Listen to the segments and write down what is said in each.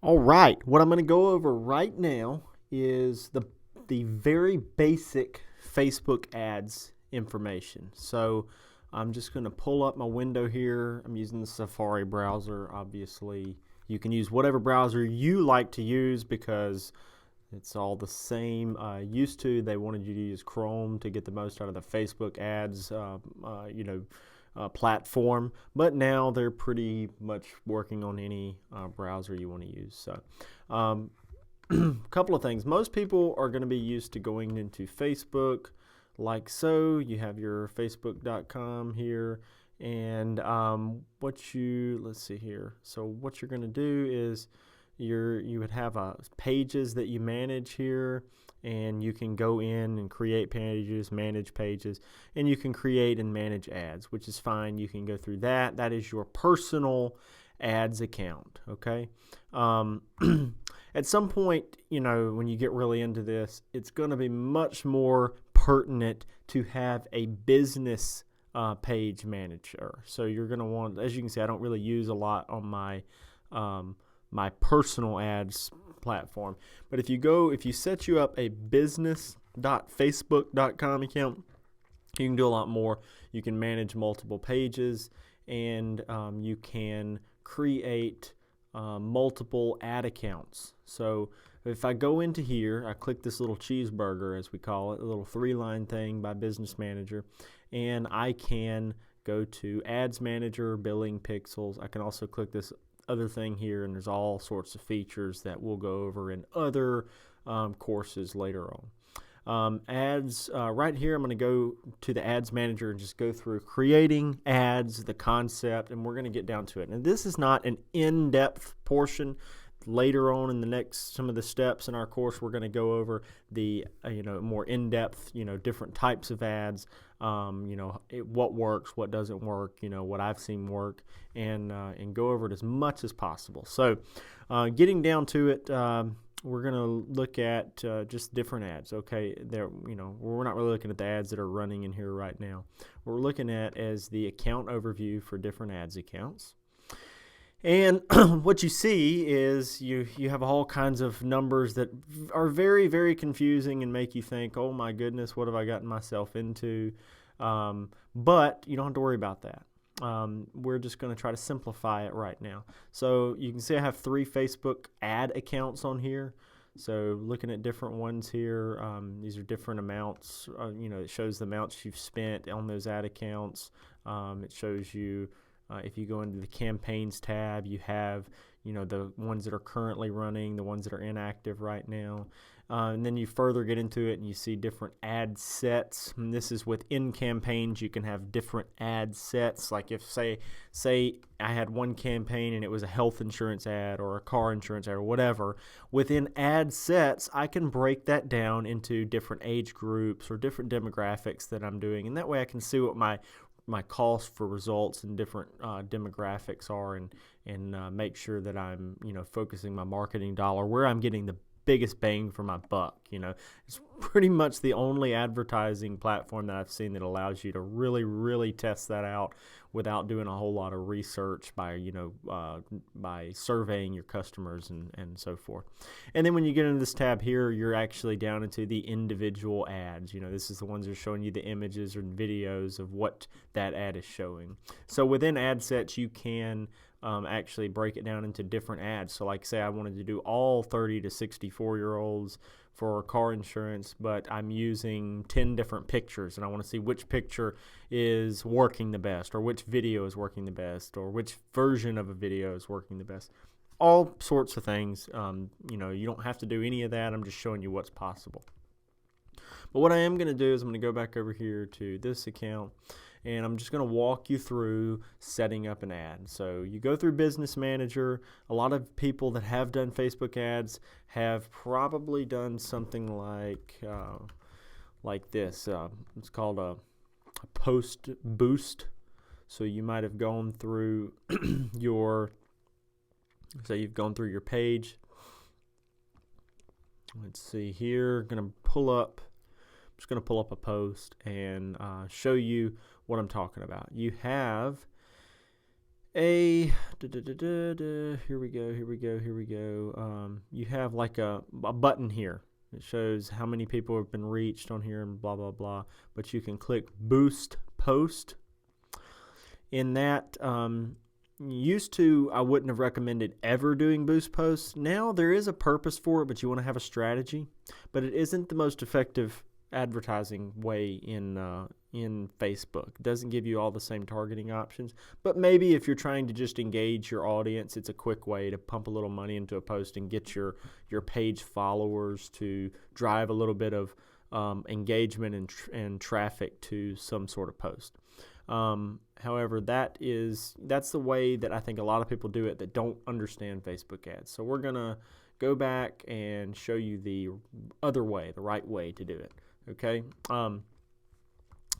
All right, what I'm going to go over right now is the very basic Facebook ads information. So I'm just going to pull up my window here. I'm using the Safari browser. Obviously, you can use whatever browser you like to use because it's all the same. Used to, they wanted you to use Chrome to get the most out of the Facebook ads, platform, but now they're pretty much working on any browser you want to use. So, a couple of things. Most people are going to be used to going into Facebook like so. You have your facebook.com here, and let's see here. So what you're going to do is you would have pages that you manage here, and you can go in and create pages, manage pages, and you can create and manage ads, which is fine. You can go through that. That is your personal ads account, okay? At some point, when you get really into this, it's going to be much more pertinent to have a business page manager. So you're going to want, as you can see, I don't really use a lot on my my personal ads platform. But if you set you up a business.facebook.com account, you can do a lot more. You can manage multiple pages, and you can create multiple ad accounts. So if I go into here, I click this little cheeseburger, as we call it, a little 3-line thing by Business Manager, and I can go to Ads Manager, Billing Pixels. I can also click this other thing here, and there's all sorts of features that we'll go over in other courses later on. Ads, right here, I'm going to go to the Ads Manager and just go through creating ads, the concept, and we're going to get down to it. And this is not an in-depth portion. Later on in some of the steps in our course, we're going to go over the more in-depth, different types of ads, what works, what doesn't work, what I've seen work, and go over it as much as possible. So, getting down to it, we're going to look at just different ads. Okay, we're not really looking at the ads that are running in here right now. What we're looking at is the account overview for different ads accounts. And what you see is you have all kinds of numbers that are very, very confusing and make you think, oh my goodness, what have I gotten myself into? But you don't have to worry about that. We're just going to try to simplify it right now. So you can see I have 3 Facebook ad accounts on here. So looking at different ones here, these are different amounts. It shows the amounts you've spent on those ad accounts. It shows you if you go into the campaigns tab, you have the ones that are currently running, the ones that are inactive right now. And then you further get into it and you see different ad sets. And this is within campaigns. You can have different ad sets. Like if say I had one campaign and it was a health insurance ad or a car insurance ad or whatever. Within ad sets, I can break that down into different age groups or different demographics that I'm doing. And that way I can see what my cost for results and different demographics are, and make sure that I'm focusing my marketing dollar where I'm getting the biggest bang for my buck. It's pretty much the only advertising platform that I've seen that allows you to really, really test that out without doing a whole lot of research by surveying your customers and so forth. And then when you get into this tab here, you're actually down into the individual ads. This is the ones that are showing you the images or videos of what that ad is showing. So within ad sets, you can actually break it down into different ads. So like say I wanted to do all 30 to 64-year-olds for car insurance, but I'm using 10 different pictures, and I want to see which picture is working the best, or which video is working the best, or which version of a video is working the best. All sorts of things. You don't have to do any of that. I'm just showing you what's possible. But what I am going to do is I'm going to go back over here to this account, and I'm just going to walk you through setting up an ad. So you go through Business Manager. A lot of people that have done Facebook ads have probably done something like this. It's called a post boost. So you might have gone through you've gone through your page. Let's see here. I'm just going to pull up a post and show you what I'm talking about. You have Here we go. You have like a button here. It shows how many people have been reached on here and blah, blah, blah. But you can click Boost Post. In that, used to, I wouldn't have recommended ever doing Boost Posts. Now there is a purpose for it, but you want to have a strategy. But it isn't the most effective advertising way in Facebook. It doesn't give you all the same targeting options, but maybe if you're trying to just engage your audience, it's a quick way to pump a little money into a post and get your page followers to drive a little bit of engagement and traffic to some sort of post. However, that's the way that I think a lot of people do it that don't understand Facebook ads. So we're gonna go back and show you the other way, the right way to do it. Okay.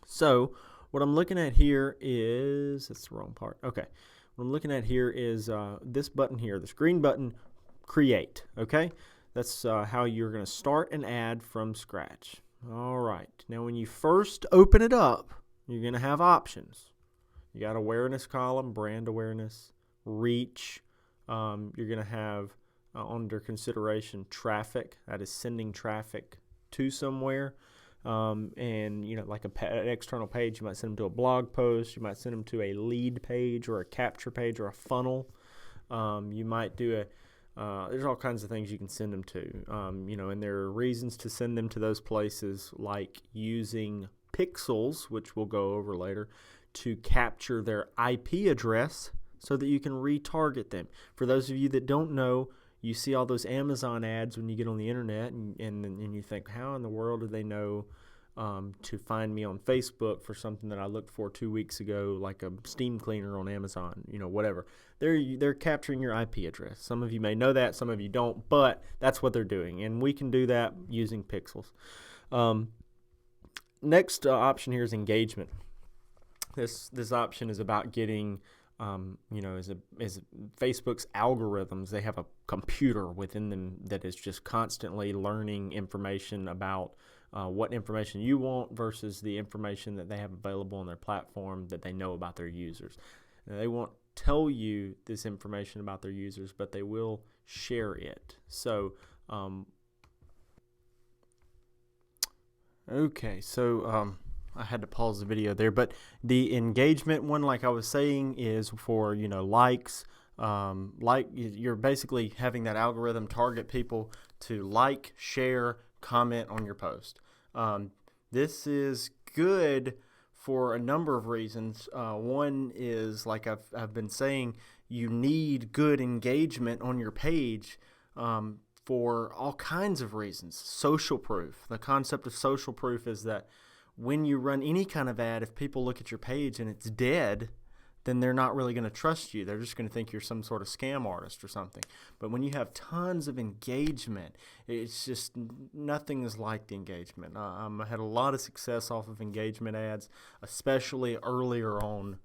So what I'm looking at here is, that's the wrong part. Okay. What I'm looking at here is this button here, this green button, create. Okay. That's how you're going to start an ad from scratch. All right. Now, when you first open it up, you're going to have options. You got awareness column, brand awareness, reach. You're going to have under consideration traffic. That is sending traffic to somewhere. And like an external page, you might send them to a blog post, you might send them to a lead page or a capture page or a funnel. You might do there's all kinds of things you can send them to, and there are reasons to send them to those places, like using pixels, which we'll go over later, to capture their IP address so that you can retarget them. For those of you that don't know, you see all those Amazon ads when you get on the internet, and you think, how in the world do they know to find me on Facebook for something that I looked for 2 weeks ago, like a steam cleaner on Amazon, whatever. They're capturing your IP address. Some of you may know that, some of you don't, but that's what they're doing, and we can do that using pixels. Next option here is engagement. This option is about getting as Facebook's algorithms, they have a computer within them that is just constantly learning information about what information you want versus the information that they have available on their platform that they know about their users. Now, they won't tell you this information about their users, but they will share it. So, I had to pause the video there, but the engagement one, like I was saying, is for likes. You're basically having that algorithm target people to like, share, comment on your post. This is good for a number of reasons. One is, like I've been saying, you need good engagement on your page for all kinds of reasons. Social proof. The concept of social proof is that when you run any kind of ad, if people look at your page and it's dead, then they're not really going to trust you. They're just going to think you're some sort of scam artist or something. But when you have tons of engagement, it's just nothing is like the engagement. I had a lot of success off of engagement ads, especially earlier on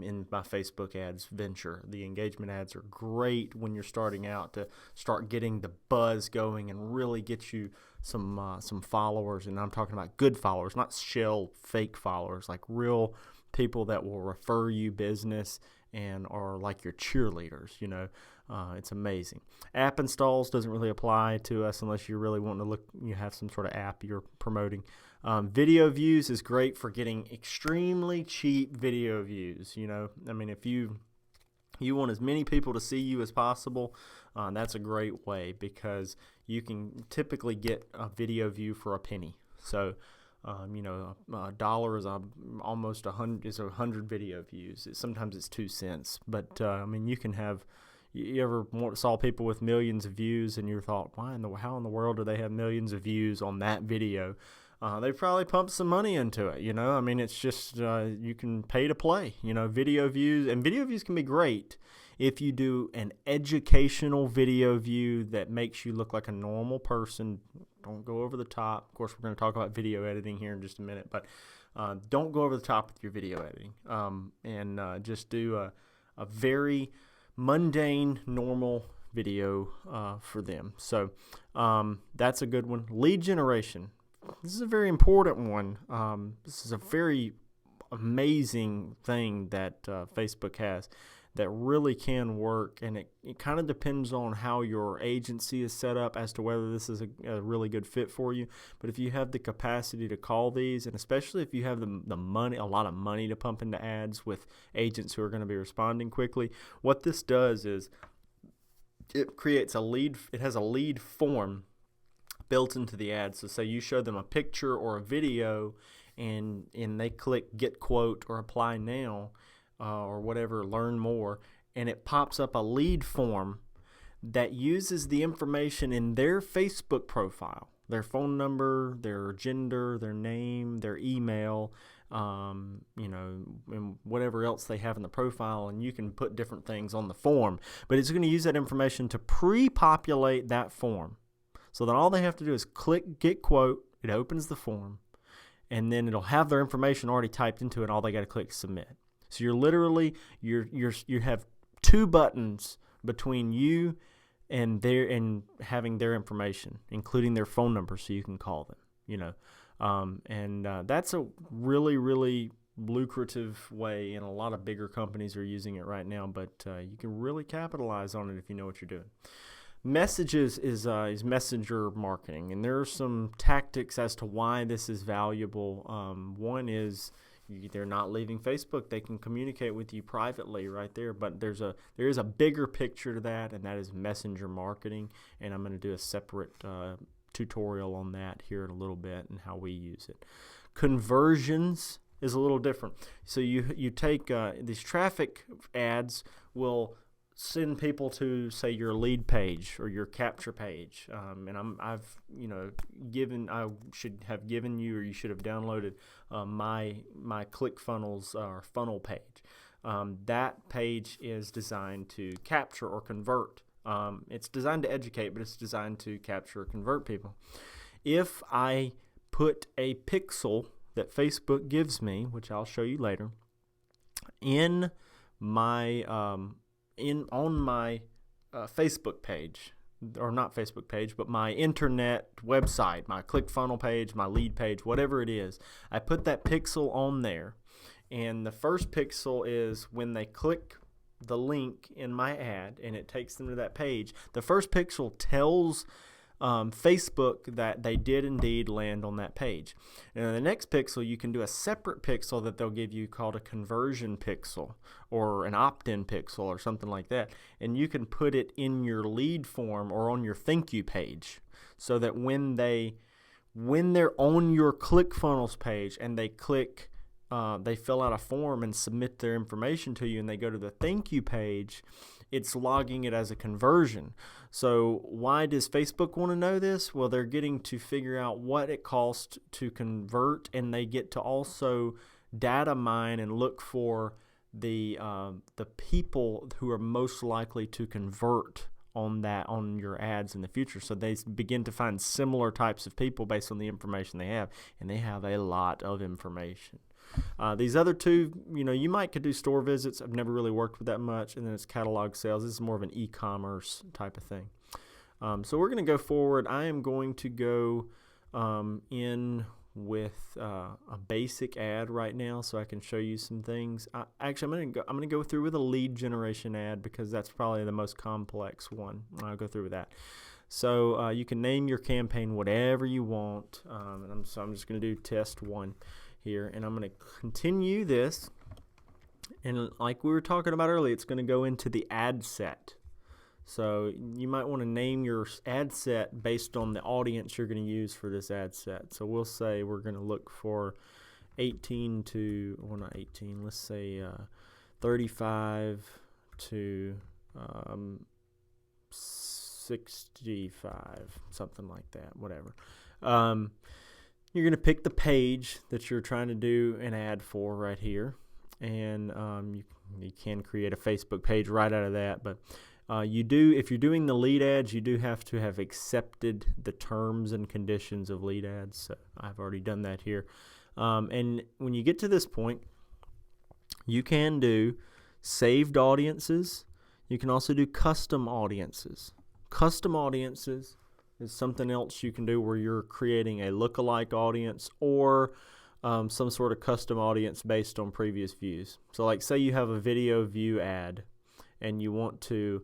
in my Facebook ads venture. The engagement ads are great when you're starting out to start getting the buzz going and really get you some followers. And I'm talking about good followers, not shell fake followers, like real people that will refer you business and are like your cheerleaders. It's amazing. App installs doesn't really apply to us unless you really want to you have some sort of app you're promoting. Video views is great for getting extremely cheap video views. If you want as many people to see you as possible, that's a great way, because you can typically get a video view for a penny. So a dollar is almost 100 video views. Sometimes it's 2 cents, but you can have. You ever saw people with millions of views, and you thought, how in the world do they have millions of views on that video? They probably pumped some money into it. It's just you can pay to play. Video views, and video views can be great if you do an educational video view that makes you look like a normal person. Don't go over the top. Of course, we're going to talk about video editing here in just a minute, but don't go over the top with your video editing, and just do a very mundane, normal video for them. So that's a good one. Lead generation. This is a very important one. This is a very amazing thing that Facebook has. that really can work, and it kind of depends on how your agency is set up as to whether this is a really good fit for you. But if you have the capacity to call these, and especially if you have the money, a lot of money to pump into ads with agents who are going to be responding quickly, what this does is it creates it has a lead form built into the ad. So say you show them a picture or a video, and they click get quote or apply now, or whatever, learn more, and it pops up a lead form that uses the information in their Facebook profile, their phone number, their gender, their name, their email, and whatever else they have in the profile, and you can put different things on the form, but it's going to use that information to pre-populate that form. So then all they have to do is click get quote, it opens the form, and then it'll have their information already typed into it. All they got to click submit. So you're literally you have two buttons between you and having their information, including their phone number, so you can call them. That's a really, really lucrative way, and a lot of bigger companies are using it right now. But you can really capitalize on it if you know what you're doing. Messages is messenger marketing, and there are some tactics as to why this is valuable. One is they're not leaving Facebook; they can communicate with you privately right there. But there is a bigger picture to that, and that is messenger marketing. And I'm going to do a separate tutorial on that here in a little bit and how we use it. Conversions is a little different. So you take these traffic ads will send people to, say, your lead page or your capture page, and I should have given you, or you should have downloaded my ClickFunnels or funnel page. That page is designed to capture or convert. It's designed to educate, but it's designed to capture or convert people. If I put a pixel that Facebook gives me, which I'll show you later, in my on my Facebook page, or not Facebook page, but my internet website, my ClickFunnels page, my lead page, whatever it is, I put that pixel on there, and the first pixel is when they click the link in my ad and it takes them to that page. The first pixel tells Facebook that they did indeed land on that page. And the next pixel, you can do a separate pixel that they'll give you called a conversion pixel or an opt-in pixel or something like that. And you can put it in your lead form or on your thank you page, so that when they're on your ClickFunnels page and they click, they fill out a form and submit their information to you, and they go to the thank you page, it's logging it as a conversion. So why does Facebook want to know this? Well, they're getting to figure out what it costs to convert, and they get to also data mine and look for the people who are most likely to convert on your ads in the future. So they begin to find similar types of people based on the information they have, and they have a lot of information. These other two, you could do store visits. I've never really worked with that much. And then it's catalog sales. This is more of an e-commerce type of thing. So we're going to go forward. I am going to go in with a basic ad right now, so I can show you some things. Actually, I'm going to go through with a lead generation ad, because that's probably the most complex one. I'll go through with that. So you can name your campaign whatever you want. I'm just going to do test one here, and I'm going to continue this, and like we were talking about earlier, it's going to go into the ad set. So you might want to name your ad set based on the audience you're going to use for this ad set. So we'll say we're going to look for 18 to, well, not 18, let's say 35 to 65, something like that, whatever. You're going to pick the page that you're trying to do an ad for right here, and you can create a Facebook page right out of that, but if you're doing the lead ads, you do have to have accepted the terms and conditions of lead ads. So I've already done that here. And when you get to this point, you can do saved audiences. You can also do custom audiences. Custom audiences is something else you can do where you're creating a lookalike audience or some sort of custom audience based on previous views. So like say you have a video view ad, and you want to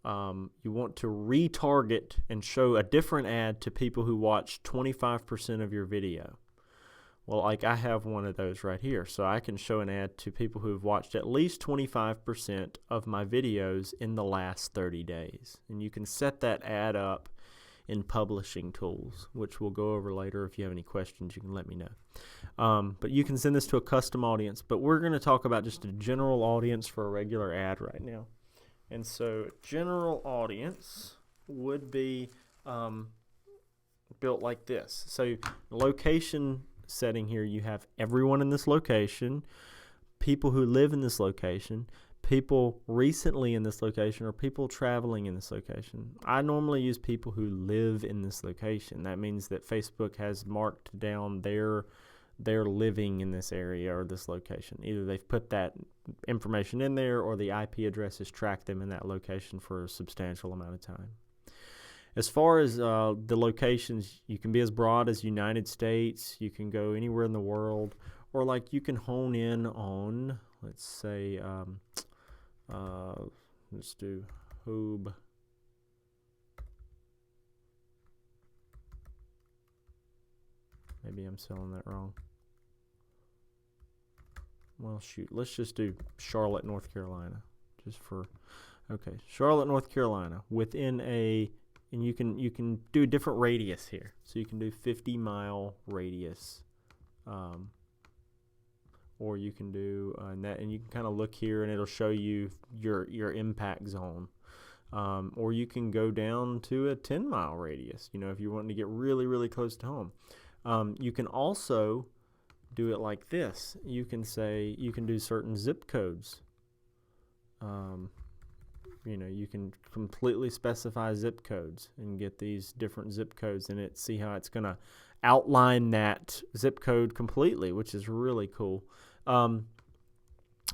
retarget and show a different ad to people who watch 25% of your video. Well, like I have one of those right here. So I can show an ad to people who have watched at least 25% of my videos in the last 30 days. And you can set that ad up in publishing tools, which we'll go over later. If you have any questions, you can let me know. But you can send this to a custom audience. But we're going to talk about just a general audience for a regular ad right now. And so general audience would be built like this. So location setting here, you have everyone in this location, people who live in this location, people recently in this location, or people traveling in this location. I normally use people who live in this location. That means that Facebook has marked down their living in this area or this location. Either they've put that information in there, or the IP addresses track them in that location for a substantial amount of time. As far as the locations, you can be as broad as United States. You can go anywhere in the world, or like you can hone in on, let's say, let's do Hoob. Maybe I'm spelling that wrong. Well, shoot, let's just do Charlotte, North Carolina, just for, okay, Charlotte, North Carolina, within a, and you can do a different radius here. So you can do 50-mile radius, or you can do net, and you can kind of look here, and it'll show you your impact zone. Or you can go down to a 10-mile radius, you know, if you're wanting to get really, really close to home. You can also do it like this. You can say, you can do certain zip codes. You know, you can completely specify zip codes and get these different zip codes in it. See how it's going to outline that zip code completely, which is really cool. And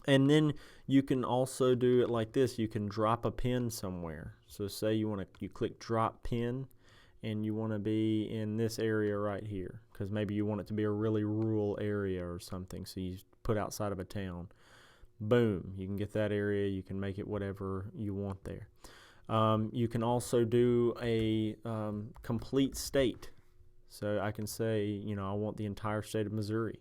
then you can also do it like this. You can drop a pin somewhere. So say you click drop pin, and you want to be in this area right here, because maybe you want it to be a really rural area or something, so you put outside of a town. Boom, you can get that area. You can make it whatever you want there. You can also do a complete state. So I can say, you know, I want the entire state of Missouri.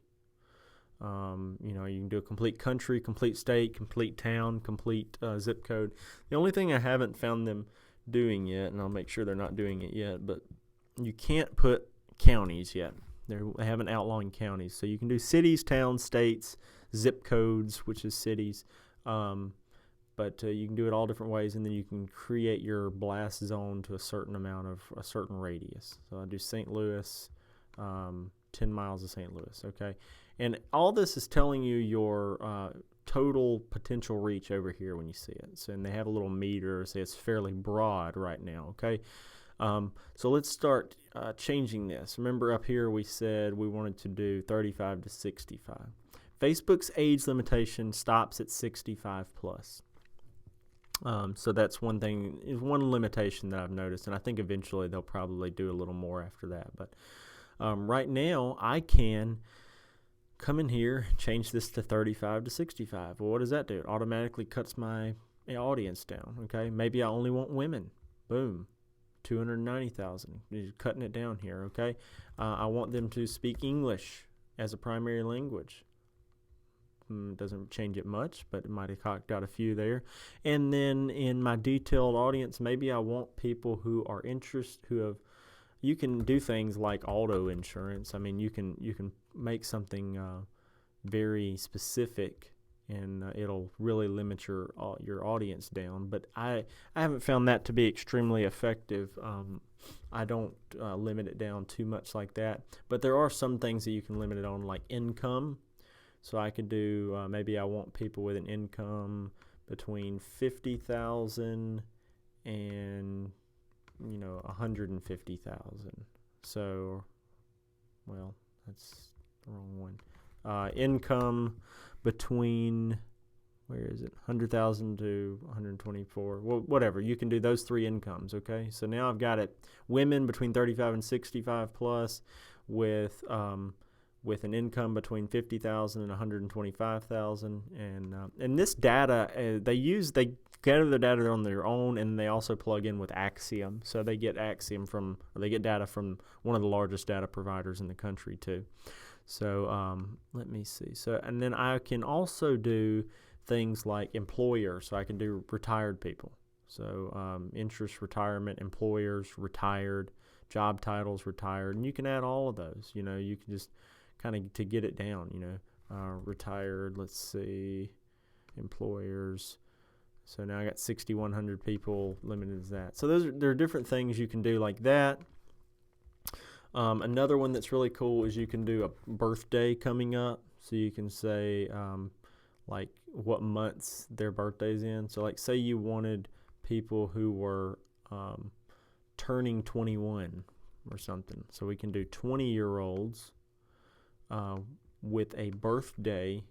You know, you can do a complete country, complete state, complete town, complete zip code. The only thing I haven't found them doing yet, and I'll make sure they're not doing it yet, but you can't put counties yet. They haven't outlawed counties. So you can do cities, towns, states, zip codes, which is cities, but you can do it all different ways, and then you can create your blast zone to a certain amount of a certain radius. So I do St. Louis, 10 miles of St. Louis, okay? And all this is telling you your total potential reach over here when you see it. So, and they have a little meter, so it's fairly broad right now, okay? So let's start changing this. Remember up here we said we wanted to do 35 to 65. Facebook's age limitation stops at 65 plus. So that's one thing, is one limitation that I've noticed, and I think eventually they'll probably do a little more after that. But right now I can come in here, change this to 35 to 65. Well, what does that do? It automatically cuts my audience down, okay? Maybe I only want women. Boom. 290,000. You're cutting it down here, okay? I want them to speak English as a primary language. Doesn't change it much, but it might have cocked out a few there. And then in my detailed audience, maybe I want people who are interested, who have, you can do things like auto insurance. I mean, you can make something very specific, and it'll really limit your audience down. But I haven't found that to be extremely effective. I don't limit it down too much like that. But there are some things that you can limit it on, like income. So I could do, maybe I want people with an income between 50,000 and, you know, 150,000. So, well, that's the wrong one. Income between, where is it, 100,000 to 124, well, whatever. You can do those three incomes, okay? So now I've got it, women between 35 and 65 plus with an income between 50,000 and 125,000, and this data they gather the data on their own, and they also plug in with Axiom. So they get they get data from one of the largest data providers in the country too. So let me see. So, and then I can also do things like employers. So I can do retired people. So interest, retirement, employers, retired, job titles, retired, and you can add all of those. You can just kind of to get it down. Retired. Let's see, employers. So now I got 6,100 people, limited as that. So there are different things you can do like that. Another one that's really cool is you can do a birthday coming up. So you can say like what months their birthday's in. So like say you wanted people who were turning 21 or something. So we can do 20-year-olds with a birthday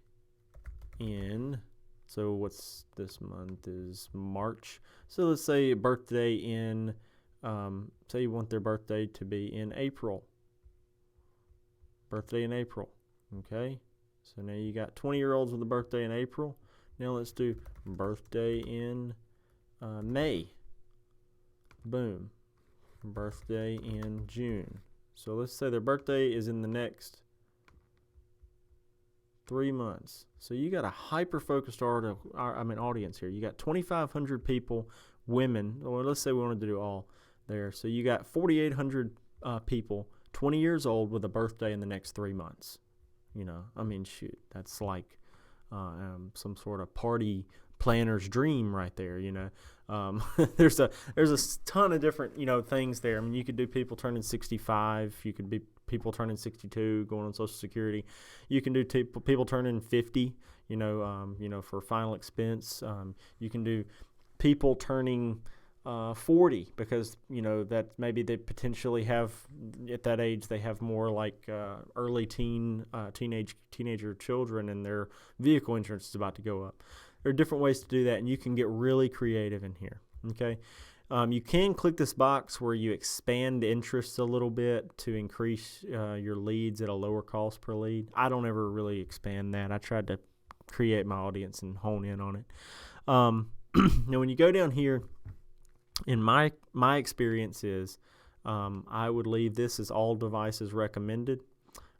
in, so what's this month is March. So let's say a birthday in, say you want their birthday to be in April. Birthday in April, okay? So now you got 20-year-olds with a birthday in April. Now let's do birthday in May. Boom. Birthday in June. So let's say their birthday is in the next 3 months. So you got a hyper-focused audience here. You got 2,500 people, women, or let's say we wanted to do all there. So you got 4,800 people, 20 years old with a birthday in the next 3 months. Shoot, that's like some sort of party planner's dream right there. There's a ton of different things there. You could do people turning 65. You could be people turning 62 going on Social Security. You can do people turning 50. For final expense. You can do people turning 40 because that maybe they potentially have at that age they have more like early teenager children and their vehicle insurance is about to go up. There are different ways to do that, and you can get really creative in here. Okay, you can click this box where you expand interests a little bit to increase your leads at a lower cost per lead. I don't ever really expand that. I tried to create my audience and hone in on it. Now, when you go down here, in my experience is I would leave this as all devices recommended.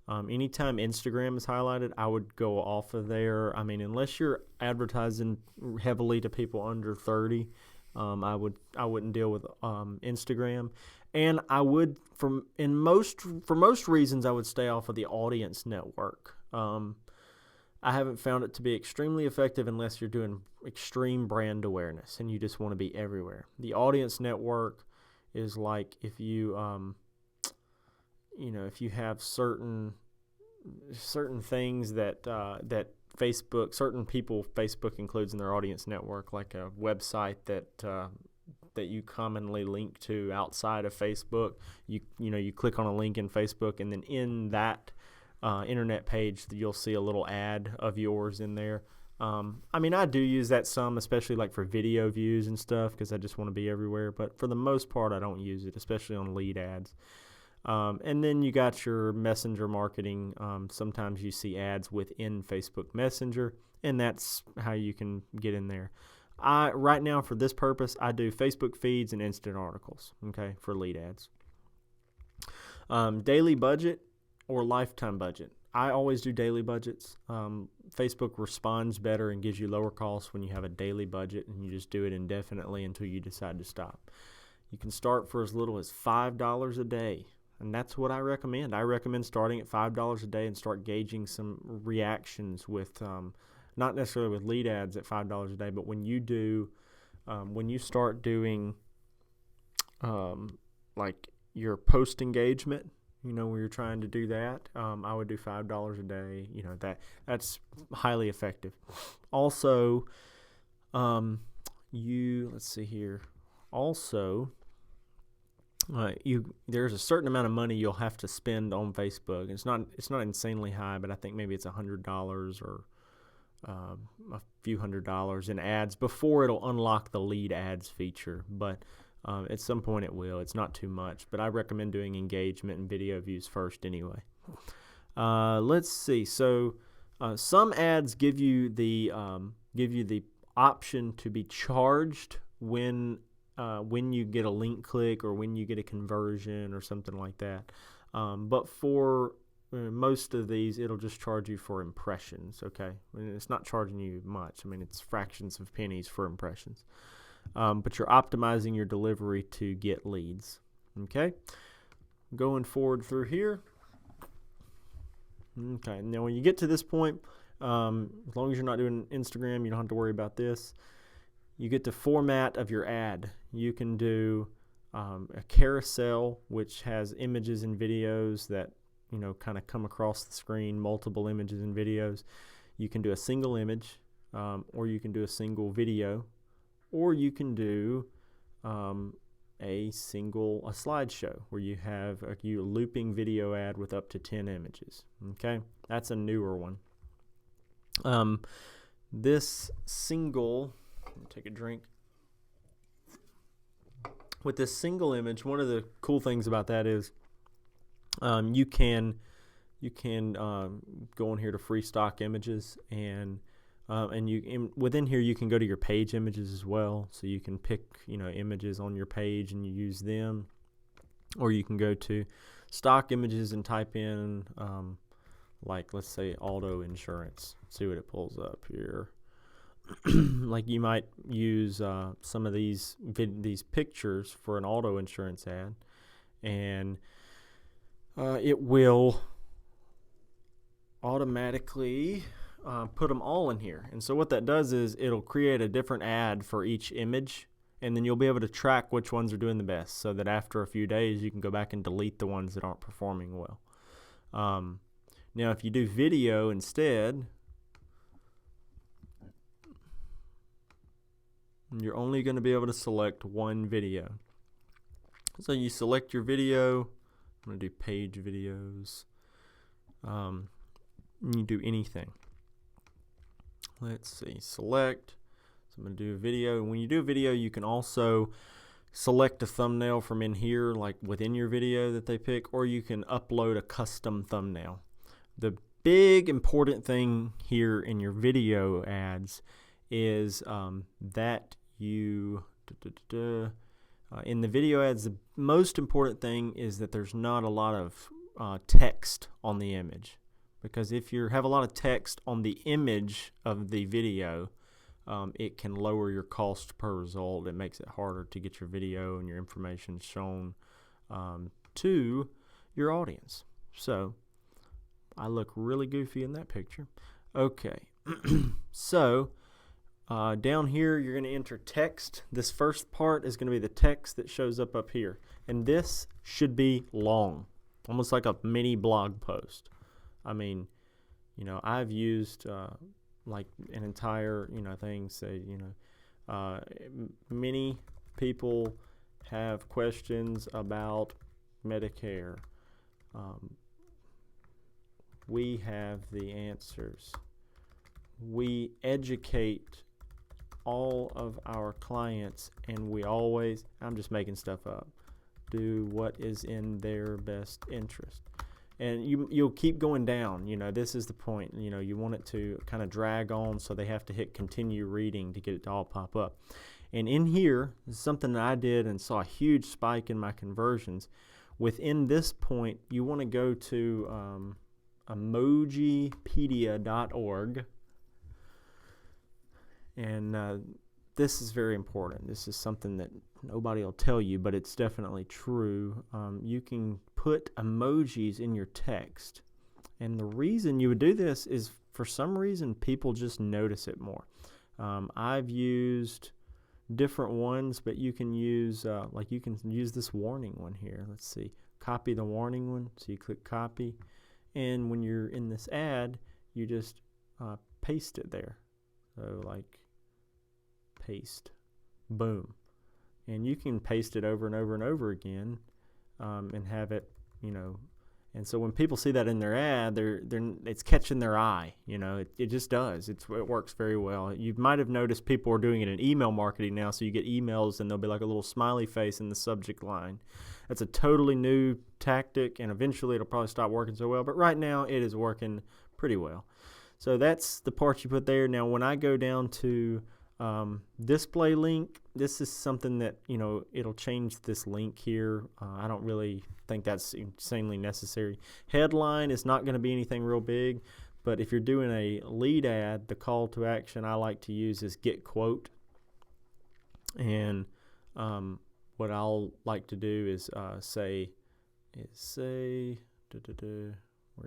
Anytime Instagram is highlighted, I would go off of there. Unless you're advertising heavily to people under 30, I wouldn't deal with Instagram, and I would for most reasons I would stay off of the audience network. I haven't found it to be extremely effective unless you're doing extreme brand awareness and you just want to be everywhere. The audience network is like if you if you have certain things that Facebook includes in their audience network, like a website that you commonly link to outside of Facebook. You click on a link in Facebook, and then in that internet page, you'll see a little ad of yours in there. I do use that some, especially like for video views and stuff, because I just want to be everywhere. But for the most part, I don't use it, especially on lead ads. And then you got your messenger marketing. Sometimes you see ads within Facebook Messenger, and that's how you can get in there. Right now, for this purpose, I do Facebook feeds and instant articles, okay, for lead ads. Daily budget or lifetime budget. I always do daily budgets. Facebook responds better and gives you lower costs when you have a daily budget, and you just do it indefinitely until you decide to stop. You can start for as little as $5 a day, and that's what I recommend. I recommend starting at $5 a day and start gauging some reactions with, not necessarily with lead ads at $5 a day, but when you start doing like your post engagement, where you're trying to do that, I would do $5 a day. That's highly effective. Also, let's see here. Also, there's a certain amount of money you'll have to spend on Facebook. It's not insanely high, but I think maybe it's $100 or a few $100s in ads before it'll unlock the lead ads feature. But at some point it will. It's not too much, but I recommend doing engagement and video views first anyway. Let's see. So some ads give you the option to be charged when you get a link click or when you get a conversion or something like that. But for most of these, it'll just charge you for impressions, okay? And it's not charging you much. I mean, it's fractions of pennies for impressions. But you're optimizing your delivery to get leads, okay? Going forward through here. Okay, now when you get to this point, as long as you're not doing Instagram, you don't have to worry about this. You get to format of your ad. You can do a carousel, which has images and videos that kind of come across the screen, multiple images and videos. You can do a single image, or you can do a single video, or you can do a slideshow where you have a looping video ad with up to 10 images. Okay, that's a newer one. This single, let me take a drink. With this single image, one of the cool things about that is you can go in here to free stock images, and within here you can go to your page images as well. So you can pick images on your page and you use them, or you can go to stock images and type in like, let's say, auto insurance. See what it pulls up here. Like you might use some of these pictures for an auto insurance ad, and it will automatically put them all in here. And so what that does is it'll create a different ad for each image, and then you'll be able to track which ones are doing the best, so that after a few days you can go back and delete the ones that aren't performing well. Now if you do video instead, you're only going to be able to select one video. So you select your video. I'm going to do page videos. You do anything. Let's see, select. So I'm going to do a video. And when you do a video, you can also select a thumbnail from in here, like within your video that they pick, or you can upload a custom thumbnail. The big important thing here in your video ads is that you in the video ads, the most important thing is that there's not a lot of text on the image, because if you have a lot of text on the image of the video, it can lower your cost per result. It makes it harder to get your video and your information shown to your audience. So I look really goofy in that picture. Okay, so down here you're going to enter text. This first part is going to be the text that shows up here, and this should be long, almost like a mini blog post. I mean, I've used like an entire thing, say many people have questions about Medicare. We have the answers. We educate all of our clients, and we always, I'm just making stuff up, do what is in their best interest. And you'll keep going down. This is the point. You want it to kind of drag on, so they have to hit continue reading to get it to all pop up. And in here, this is something that I did and saw a huge spike in my conversions. Within this point, you want to go to emojipedia.org, and this is very important. This is something that nobody will tell you, but it's definitely true. You can put emojis in your text, and the reason you would do this is, for some reason, people just notice it more. I've used different ones, but you can use you can use this warning one here. Let's see, copy the warning one. So you click copy, and when you're in this ad, you just paste it there. So like paste, boom, and you can paste it over and over and over again, and have it, and so when people see that in their ad, it's catching their eye. It just does. It works very well. You might have noticed people are doing it in email marketing now, so you get emails and there'll be like a little smiley face in the subject line. That's a totally new tactic, and eventually it'll probably stop working so well, but right now it is working pretty well. So that's the part you put there. Now when I go down to Display link, this is something that, it'll change this link here. I don't really think that's insanely necessary. Headline is not going to be anything real big, but if you're doing a lead ad, the call to action I like to use is get quote. And what I'll like to do is say, where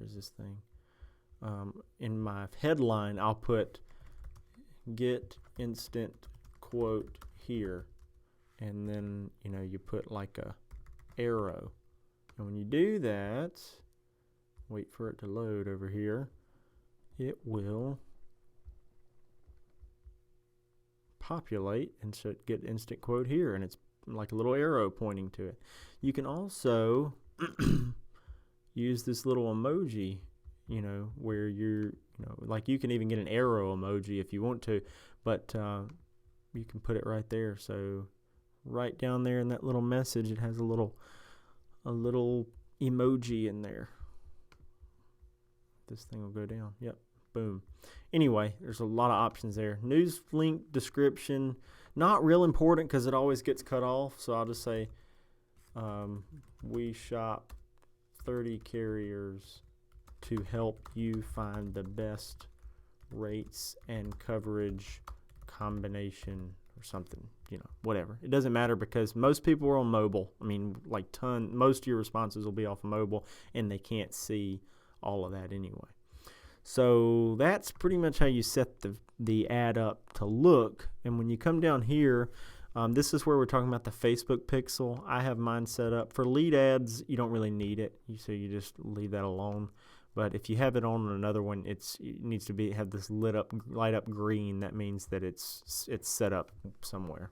is this thing? In my headline, I'll put get instant quote here, and then you put like a arrow, and when you do that, wait for it to load over here, it will populate and so get instant quote here, and it's like a little arrow pointing to it. You can also use this little emoji, where you're, like you can even get an arrow emoji if you want to, but you can put it right there. So right down there in that little message, it has a little emoji in there. This thing will go down. Yep. Boom. Anyway, there's a lot of options there. News link description, not real important because it always gets cut off. So I'll just say, we shop 30 carriers to help you find the best rates and coverage combination or something, whatever. It doesn't matter because most people are on mobile. I mean, most of your responses will be off of mobile, and they can't see all of that anyway. So that's pretty much how you set the ad up to look. And when you come down here, this is where we're talking about the Facebook pixel. I have mine set up. For lead ads, you don't really need it, so you just leave that alone. But if you have it on another one, it needs to have this light up green. That means that it's set up somewhere.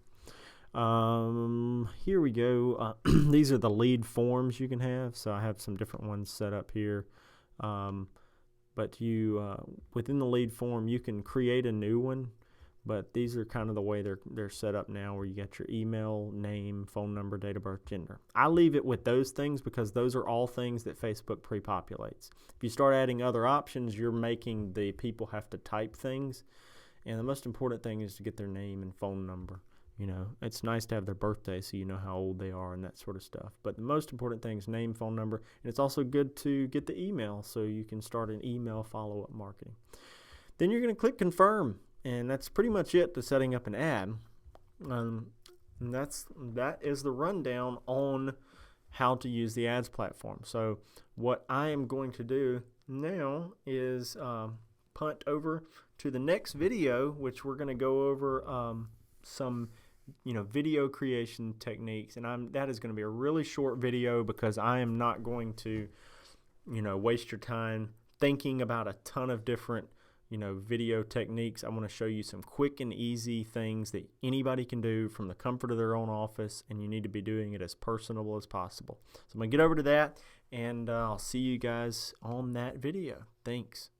Here we go. These are the lead forms you can have. So I have some different ones set up here. But you within the lead form, you can create a new one. But these are kind of the way they're set up now, where you get your email, name, phone number, date of birth, gender. I leave it with those things because those are all things that Facebook pre-populates. If you start adding other options, you're making the people have to type things. And the most important thing is to get their name and phone number. It's nice to have their birthday so you know how old they are and that sort of stuff. But the most important thing is name, phone number. And it's also good to get the email so you can start an email follow-up marketing. Then you're going to click confirm. And that's pretty much it to setting up an ad. And that is the rundown on how to use the ads platform. So what I am going to do now is punt over to the next video, which we're going to go over some video creation techniques. And that is going to be a really short video because I am not going to waste your time thinking about a ton of different video techniques. I want to show you some quick and easy things that anybody can do from the comfort of their own office, and you need to be doing it as personable as possible. So I'm going to get over to that, and I'll see you guys on that video. Thanks.